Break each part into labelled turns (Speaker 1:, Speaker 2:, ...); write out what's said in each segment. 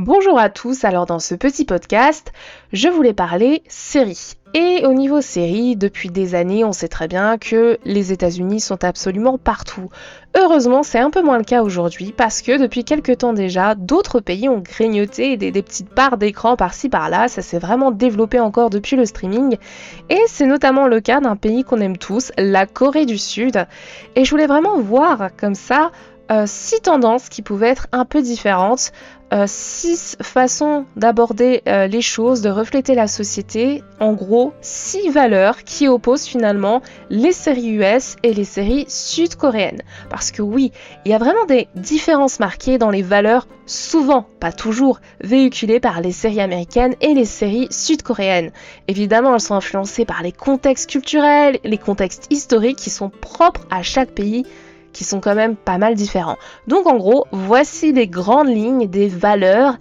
Speaker 1: Bonjour à tous, alors dans ce petit podcast, je voulais parler séries. Et au niveau séries, depuis des années, on sait très bien que les États-Unis sont absolument partout. Heureusement, c'est un peu moins le cas aujourd'hui parce que depuis quelques temps déjà, d'autres pays ont grignoté des petites parts d'écran par-ci par-là. Ça s'est vraiment développé encore depuis le streaming. Et c'est notamment le cas d'un pays qu'on aime tous, la Corée du Sud. Et je voulais vraiment voir comme ça 6 tendances qui pouvaient être un peu différentes, 6 façons d'aborder les choses, de refléter la société, en gros 6 valeurs qui opposent finalement les séries US et les séries sud-coréennes. Parce que oui, il y a vraiment des différences marquées dans les valeurs, souvent, pas toujours, véhiculées par les séries américaines et les séries sud-coréennes. Évidemment, elles sont influencées par les contextes culturels, les contextes historiques qui sont propres à chaque pays, qui sont quand même pas mal différents. Donc en gros, voici les grandes lignes des valeurs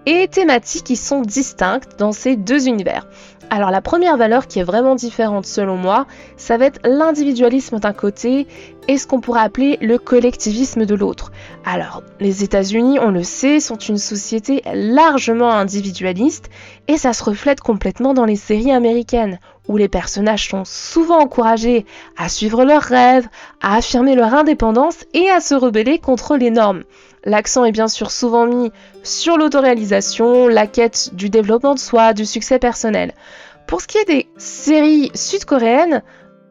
Speaker 1: et thématiques qui sont distinctes dans ces deux univers. Alors la première valeur qui est vraiment différente selon moi, ça va être l'individualisme d'un côté et ce qu'on pourrait appeler le collectivisme de l'autre. Alors les États-Unis, on le sait, sont une société largement individualiste et ça se reflète complètement dans les séries américaines où les personnages sont souvent encouragés à suivre leurs rêves, à affirmer leur indépendance et à se rebeller contre les normes. L'accent est bien sûr souvent mis sur l'autoréalisation, la quête du développement de soi, du succès personnel. Pour ce qui est des séries sud-coréennes,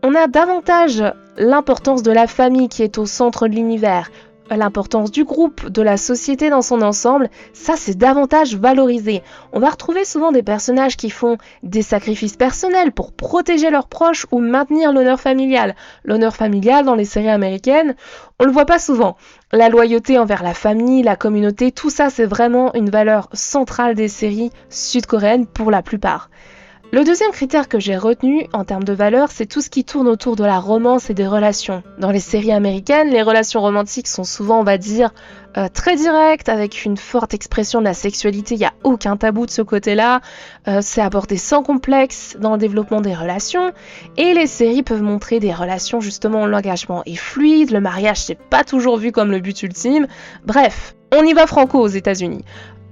Speaker 1: on a davantage l'importance de la famille qui est au centre de l'univers, l'importance du groupe, de la société dans son ensemble, ça c'est davantage valorisé. On va retrouver souvent des personnages qui font des sacrifices personnels pour protéger leurs proches ou maintenir l'honneur familial. L'honneur familial dans les séries américaines, on le voit pas souvent. La loyauté envers la famille, la communauté, tout ça c'est vraiment une valeur centrale des séries sud-coréennes pour la plupart. Le deuxième critère que j'ai retenu en termes de valeur, c'est tout ce qui tourne autour de la romance et des relations. Dans les séries américaines, les relations romantiques sont souvent, on va dire, très directes, avec une forte expression de la sexualité. Il n'y a aucun tabou de ce côté-là. C'est abordé sans complexe dans le développement des relations. Et les séries peuvent montrer des relations justement où l'engagement est fluide, le mariage c'est pas toujours vu comme le but ultime. Bref, on y va franco aux États-Unis.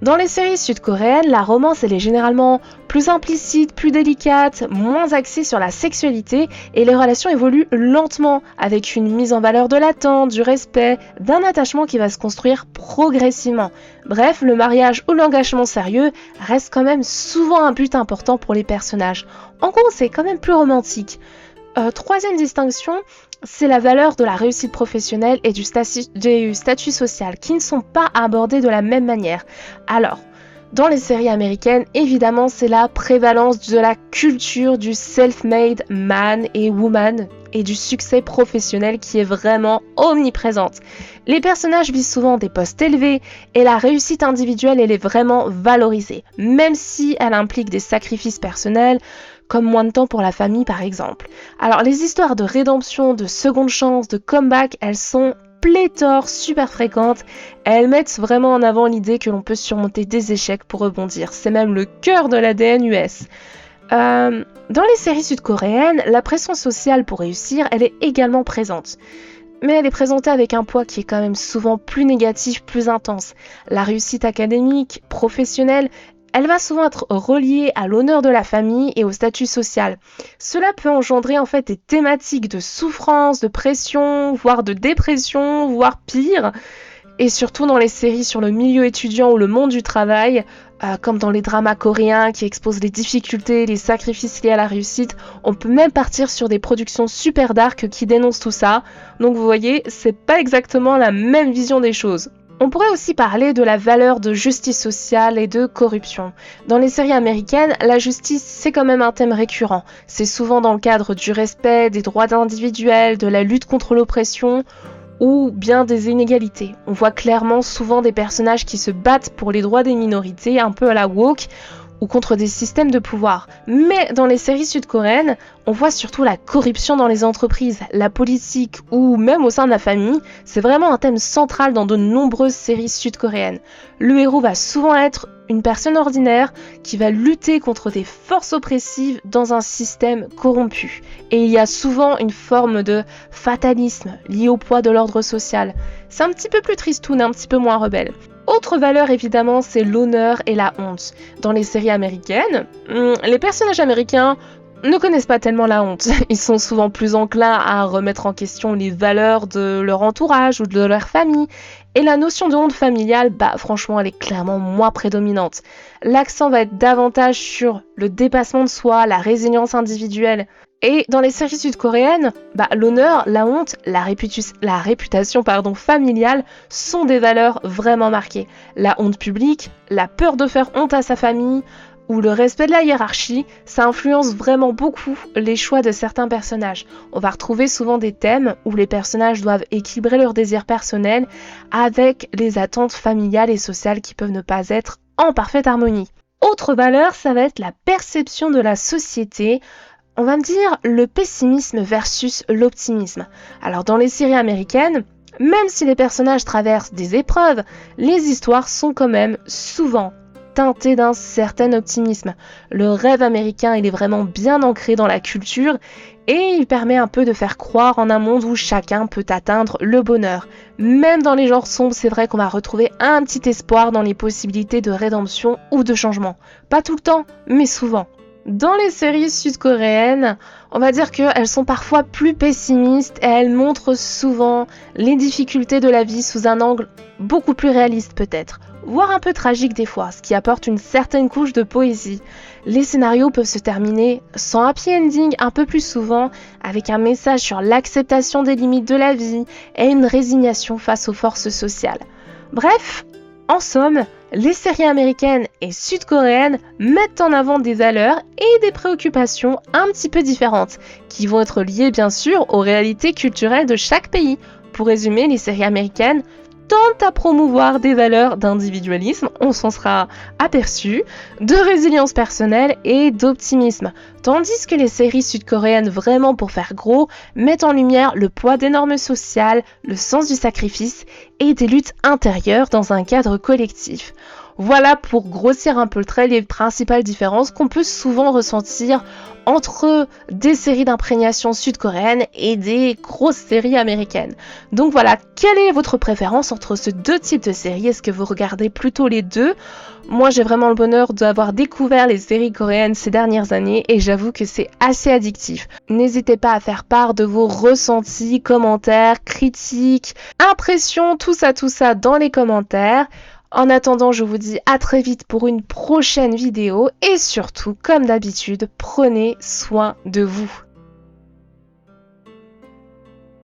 Speaker 1: Dans les séries sud-coréennes, la romance elle est généralement plus implicite, plus délicate, moins axée sur la sexualité et les relations évoluent lentement avec une mise en valeur de l'attente, du respect, d'un attachement qui va se construire progressivement. Bref, le mariage ou l'engagement sérieux reste quand même souvent un but important pour les personnages. En gros, c'est quand même plus romantique. Troisième distinction, c'est la valeur de la réussite professionnelle et du statut social qui ne sont pas abordés de la même manière. Alors, dans les séries américaines, évidemment, c'est la prévalence de la culture du self-made man et woman et du succès professionnel qui est vraiment omniprésente. Les personnages visent souvent des postes élevés et la réussite individuelle, elle est vraiment valorisée, même si elle implique des sacrifices personnels, comme moins de temps pour la famille par exemple. Alors les histoires de rédemption, de seconde chance, de comeback, elles sont pléthore, super fréquentes. Elles mettent vraiment en avant l'idée que l'on peut surmonter des échecs pour rebondir. C'est même le cœur de l'ADN US. Dans les séries sud-coréennes, la pression sociale pour réussir, elle est également présente. Mais elle est présentée avec un poids qui est quand même souvent plus négatif, plus intense. La réussite académique, professionnelle, elle va souvent être reliée à l'honneur de la famille et au statut social. Cela peut engendrer en fait des thématiques de souffrance, de pression, voire de dépression, voire pire. Et surtout dans les séries sur le milieu étudiant ou le monde du travail, comme dans les dramas coréens qui exposent les difficultés, les sacrifices liés à la réussite, on peut même partir sur des productions super dark qui dénoncent tout ça. Donc vous voyez, c'est pas exactement la même vision des choses. On pourrait aussi parler de la valeur de justice sociale et de corruption. Dans les séries américaines, la justice, c'est quand même un thème récurrent. C'est souvent dans le cadre du respect des droits individuels, de la lutte contre l'oppression ou bien des inégalités. On voit clairement souvent des personnages qui se battent pour les droits des minorités, un peu à la woke, ou contre des systèmes de pouvoir. Mais dans les séries sud-coréennes, on voit surtout la corruption dans les entreprises, la politique ou même au sein de la famille. C'est vraiment un thème central dans de nombreuses séries sud-coréennes. Le héros va souvent être une personne ordinaire qui va lutter contre des forces oppressives dans un système corrompu. Et il y a souvent une forme de fatalisme lié au poids de l'ordre social. C'est un petit peu plus tristoun, un petit peu moins rebelle. Autre valeur évidemment, c'est l'honneur et la honte. Dans les séries américaines, les personnages américains ne connaissent pas tellement la honte. Ils sont souvent plus enclins à remettre en question les valeurs de leur entourage ou de leur famille. Et la notion de honte familiale, franchement, elle est clairement moins prédominante. L'accent va être davantage sur le dépassement de soi, la résilience individuelle. Et dans les séries sud-coréennes, l'honneur, la honte, la réputation familiale sont des valeurs vraiment marquées. La honte publique, la peur de faire honte à sa famille, ou le respect de la hiérarchie, ça influence vraiment beaucoup les choix de certains personnages. On va retrouver souvent des thèmes où les personnages doivent équilibrer leurs désirs personnels avec les attentes familiales et sociales qui peuvent ne pas être en parfaite harmonie. Autre valeur, ça va être la perception de la société. On va me dire le pessimisme versus l'optimisme. Alors dans les séries américaines, même si les personnages traversent des épreuves, les histoires sont quand même souvent teinté d'un certain optimisme. Le rêve américain, il est vraiment bien ancré dans la culture et il permet un peu de faire croire en un monde où chacun peut atteindre le bonheur. Même dans les genres sombres, c'est vrai qu'on va retrouver un petit espoir dans les possibilités de rédemption ou de changement. Pas tout le temps, mais souvent. Dans les séries sud-coréennes, on va dire qu'elles sont parfois plus pessimistes et elles montrent souvent les difficultés de la vie sous un angle beaucoup plus réaliste peut-être, voire un peu tragique des fois, ce qui apporte une certaine couche de poésie. Les scénarios peuvent se terminer sans happy ending un peu plus souvent, avec un message sur l'acceptation des limites de la vie et une résignation face aux forces sociales. Bref, en somme, les séries américaines et sud-coréennes mettent en avant des valeurs et des préoccupations un petit peu différentes, qui vont être liées bien sûr aux réalités culturelles de chaque pays. Pour résumer, les séries américaines tentent à promouvoir des valeurs d'individualisme, on s'en sera aperçu, de résilience personnelle et d'optimisme, tandis que les séries sud-coréennes, vraiment pour faire gros, mettent en lumière le poids des normes sociales, le sens du sacrifice et des luttes intérieures dans un cadre collectif. Voilà pour grossir un peu le trait les principales différences qu'on peut souvent ressentir entre des séries d'imprégnation sud-coréennes et des grosses séries américaines. Donc voilà, quelle est votre préférence entre ces deux types de séries? Est-ce que vous regardez plutôt les deux? Moi j'ai vraiment le bonheur d'avoir découvert les séries coréennes ces dernières années et j'avoue que c'est assez addictif. N'hésitez pas à faire part de vos ressentis, commentaires, critiques, impressions, tout ça dans les commentaires. En attendant, je vous dis à très vite pour une prochaine vidéo et surtout, comme d'habitude, prenez soin de vous.